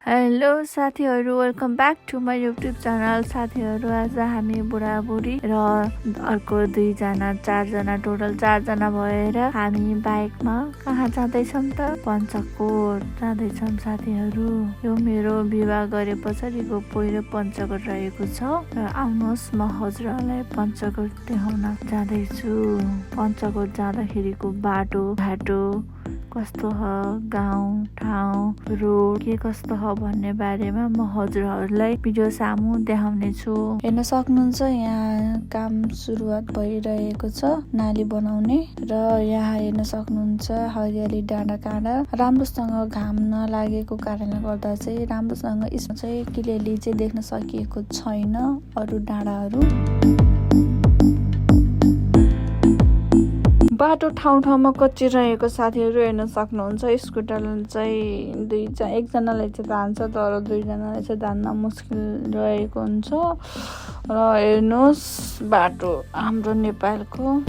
Hello साथीहरू, welcome back to my YouTube channel. साथीहरू, आज हामी बुढाबुढी र अर्को 4जना टोटल 4जना भएर हामी बाइकमा कहाँ जाँदैछौँ त? पञ्चकोट जाँदैछौँ साथीहरू। यो मेरो विवाह गरे पछाडिको पहिलो पञ्चकोट रहेको छ र आउनुहोस् म हजुरहरूलाई पञ्चकोट देखाउन जाँदैछु। पञ्चकोट जाँदाखेरिको बाटो घाटो कस्तो ह, गाउँ ठाउँ रोड के कस्तो ह भन्ने बारेमा म हजुरहरूलाई भिडियो सामु देखाउने छु। हेर्न सक्नुहुन्छ यहाँ काम सुरुवात भइरहेको छ नाली बनाउने र यहाँ हेर्न सक्नुहुन्छ हरियाली डाँडा काँडा राम्रोसँग घाम नलागेको कारणले गर्दा चाहिँ राम्रोसँग यसमा चाहिँ क्लियरली चाहिँ देख्न सकिएको छैन अरू डाँडाहरू। बाटो ठाउँमा कच्ची रहेको साथीहरू हेर्न सक्नुहुन्छ। स्कुटर चाहिँ एकजनाले चाहिँ धान्छ तर दुईजनाले चाहिँ धान्न मुस्किल रहेको हुन्छ र हेर्नुहोस् बाटो हाम्रो नेपालको।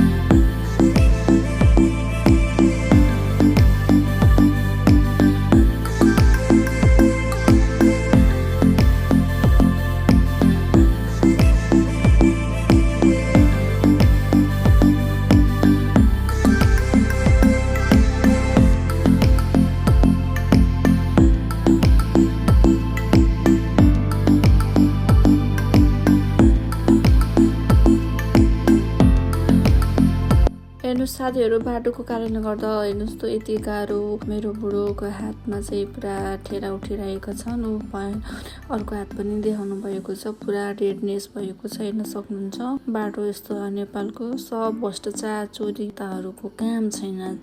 हेर्नुहोस् साथीहरू, बाटोको कारणले गर्दा हेर्नुहोस् त यति गाह्रो। मेरो बुढोको हातमा चाहिँ पुरा ठेला उठिरहेको छ। अर्को हात पनि देखाउनु भएको छ, पुरा रेडनेस भएको छ। हेर्न सक्नुहुन्छ बाटो यस्तो नेपालको सब भ्रष्टाचार चोरीताहरूको काम छैन।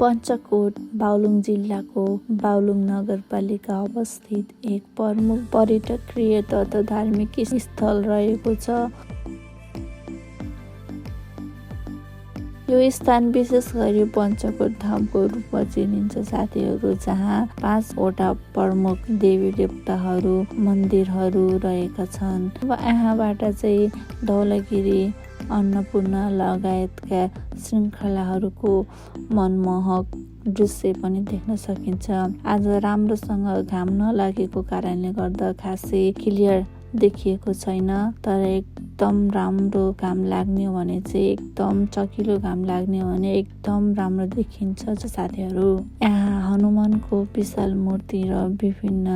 पञ्चकोट बागलुङ जिल्लाको बागलुङ नगरपालिका अवस्थित एक प्रमुख पर्यटकीय तथा धार्मिक स्थल रहेको छ। यो स्थान विशेष गरी पञ्चकोट धामको रूपमा चिनिन्छ साथीहरू, जहाँ 5वटा प्रमुख देवी देवताहरू मन्दिरहरू रहेका छन्। यहाँबाट चाहिँ धौलागिरी अन्नपूर्ण लगायतका श्रृङ्खलाहरूको मनमोहक दृश्य पनि देख्न सकिन्छ। आज राम्रोसँग घाम नलागेको कारणले गर्दा खासै क्लियर देखिएको छैन। तर एकदम राम्रो घाम लाग्ने भने चाहिँ एकदम चकिलो घाम लाग्ने भने एकदम राम्रो देखिन्छ साथीहरू। यहाँ हनुमानको विशाल मूर्ति र विभिन्न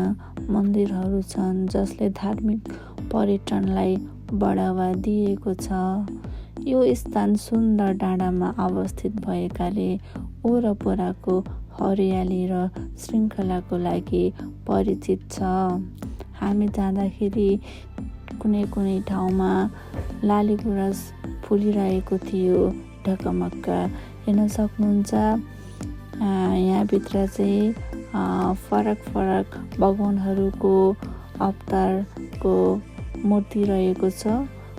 मन्दिरहरू छन् जसले धार्मिक पर्यटनलाई बढावा दिएको छ। यो स्थान सुन्दर डाँडामा अवस्थित भएकाले वरपरको हरियाली र श्रृङ्खलाको लागि परिचित छ। हामी जाँदाखेरि कुनै ठाउँमा लालीगुराँस फुलिरहेको थियो ढकमक्क, हेर्न सक्नुहुन्छ। यहाँभित्र चाहिँ फरक भगवानहरूको अवतारको मूर्ति रहेको छ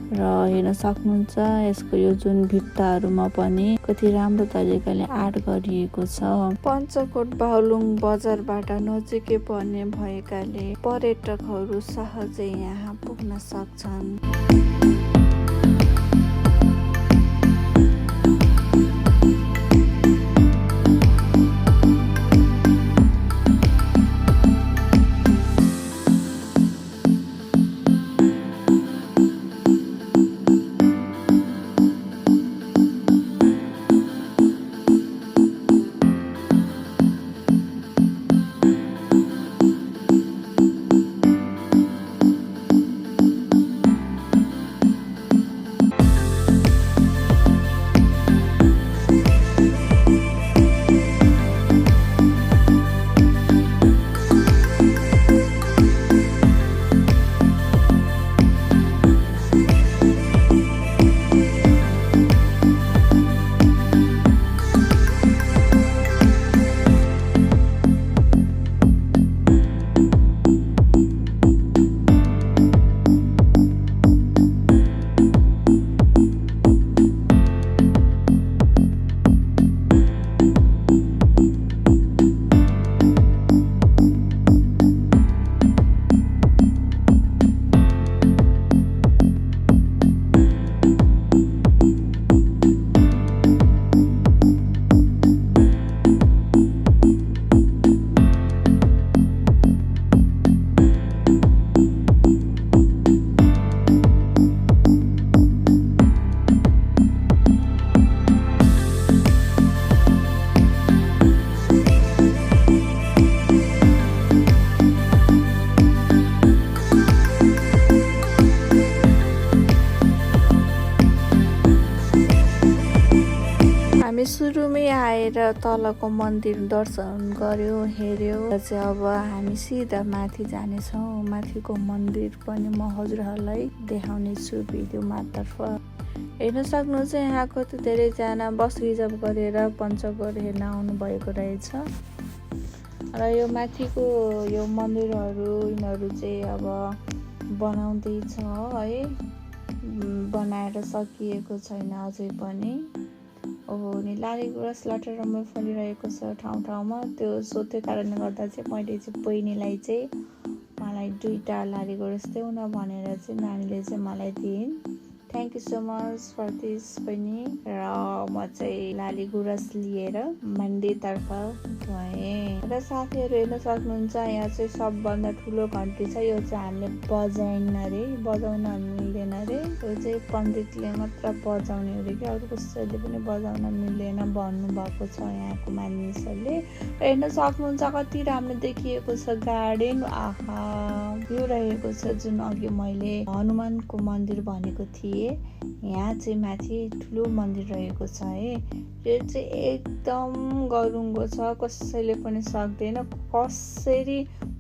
र हेर्न सक्नुहुन्छ यसको यो जुन भित्ताहरूमा पनि कति राम्रो तरिकाले आर्ट गरिएको छ। पञ्चकोट बागलुङ बजारबाट नजिकै पर्ने भएकाले पर्यटकहरू सहजै यहाँ पुग्न सक्छन्। सुरुमै आएर तलको मन्दिर दर्शन गर्यो हेर्यो चाहिँ अब हामी सिधा माथि जानेछौँ। माथिको मन्दिर पनि म हजुरहरूलाई देखाउने छु भिडियो मार्फत। हेर्न सक्नुहुन्छ यहाँ कति धेरैजना बस रिजर्भ गरेर पञ्चकोट हेर्न आउनु भएको रहेछ। र यो माथिको यो मन्दिरहरू यिनीहरू चाहिँ अब बनाउँदैछ है, बनाएर सकिएको छैन अझै पनि। नि लालीगुराँस लटरम्मै फलिरहेको छ ठाउँमा। त्यो कारणले गर्दा चाहिँ मैले चाहिँ बहिनीलाई चाहिँ मलाई 2टा लालीगुराँस देऊ न भनेर चाहिँ नानीले चाहिँ मलाई दिइन्। Thank you so much for this बहिनी। र म चाहिँ लालीगुराँस लिएर मन्दिरतर्फ गएँ। र साथीहरू हेर्न सक्नुहुन्छ यहाँ चाहिँ सबभन्दा ठुलो घन्टी छ। यो चाहिँ हामीले बजाउन मिल्दैन अरे। यो चाहिँ पण्डितले मात्र बजाउने अरे कि, अरू कसैले पनि बजाउन मिल्दैन भन्नुभएको छ यहाँको मानिसहरूले। हेर्न सक्नुहुन्छ कति राम्रो देखिएको छ गार्डन। आहा, यो रहेको छ जुन अघि मैले हनुमानको मन्दिर भनेको थिएँ। यहाँ चाहिँ माथि ठुलो मन्दिर रहेको छ है। यो चाहिँ एकदम गरुङ्गो छ, कसैले पनि सक्दैन। कसरी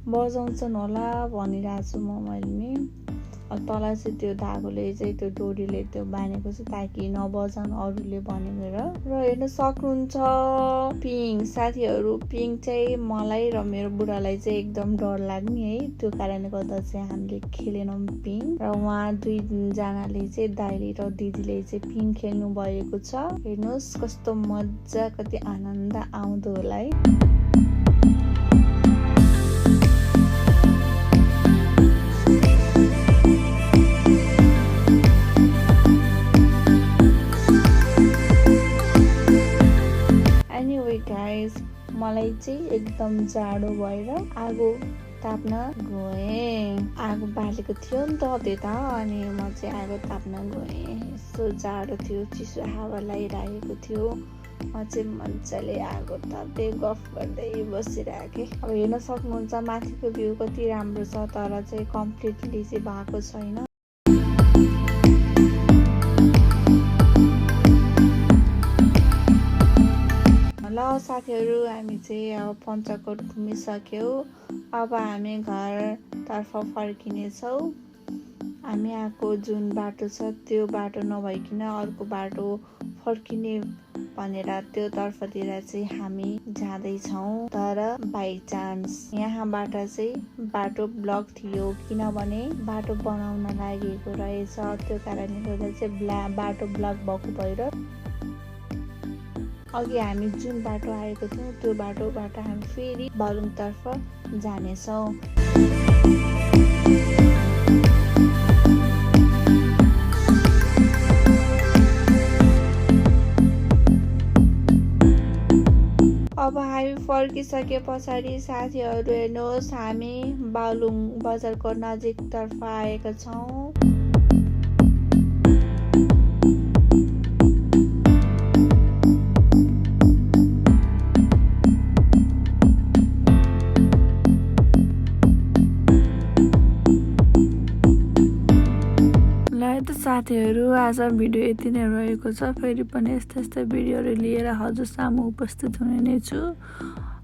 बजाउँछन् होला भनिरहेको छु मैले नि। तल चाहिँ त्यो धागोले चाहिँ त्यो डोरीले त्यो बाँधेको छ ताकि नबजाउन अरूले भनेर। र हेर्न सक्नुहुन्छ पिङ साथीहरू, पिङ चाहिँ मलाई र मेरो बुढालाई चाहिँ एकदम डर लाग्ने है। त्यो कारणले गर्दा चाहिँ हामीले खेलेनौँ पिङ। र उहाँ 2जनाले चाहिँ दाइले र दिदीले चाहिँ पिङ खेल्नु भएको छ। हेर्नुहोस् कस्तो मजा, कति आनन्द आउँदो होला है। मलाई चाहिँ एकदम जाडो भएर आगो ताप्न गएँ। आगो बालेको थियो नि त त्यता, अनि म चाहिँ आगो ताप्न गएँ। यस्तो जाडो थियो, चिसो हावा लागिरहेको थियो। म चाहिँ मजाले आगो ताप्दै गफ गर्दै बसिरहेको। अब हेर्न सक्नुहुन्छ माथिको भ्यू कति राम्रो छ, तर चाहिँ कम्प्लिटली चाहिँ भएको छैन। ल साथीहरू, हामी चाहिँ अब पञ्चकोट घुमिसक्यौँ। अब हामी घरतर्फ फर्किनेछौँ। हामी आएको जुन बाटो छ त्यो बाटो नभइकन अर्को बाटो फर्किने भनेर त्यो तर्फतिर चाहिँ हामी जाँदैछौँ। तर बाई चान्स यहाँबाट चाहिँ बाटो ब्लक थियो, किनभने बाटो बनाउन लागेको रहेछ। त्यो कारणले गर्दा चाहिँ बाटो ब्लक भएको भएर अघि हामी जुन बाटो आएको थियौँ त्यो बाटोबाट हामी फेरि बालुङतर्फ जानेछौँ। अब हामी फर्किसके पछाडि साथीहरू हेर्नुहोस्, हामी बालुङ बजारको नजिकतर्फ आएका छौँ। साथीहरू, आज भिडियो यति नै रहेको छ। फेरि पनि यस्ता भिडियोहरू लिएर हजुर सामु उपस्थित हुने नै छु।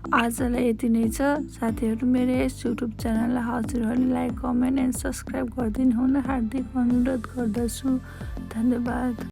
आजलाई यति नै छ साथीहरू। मेरो यस युट्युब च्यानललाई हजुरहरूले लाइक, कमेन्ट एन्ड सब्सक्राइब गरिदिनु हुन हार्दिक अनुरोध गर्दछु। धन्यवाद।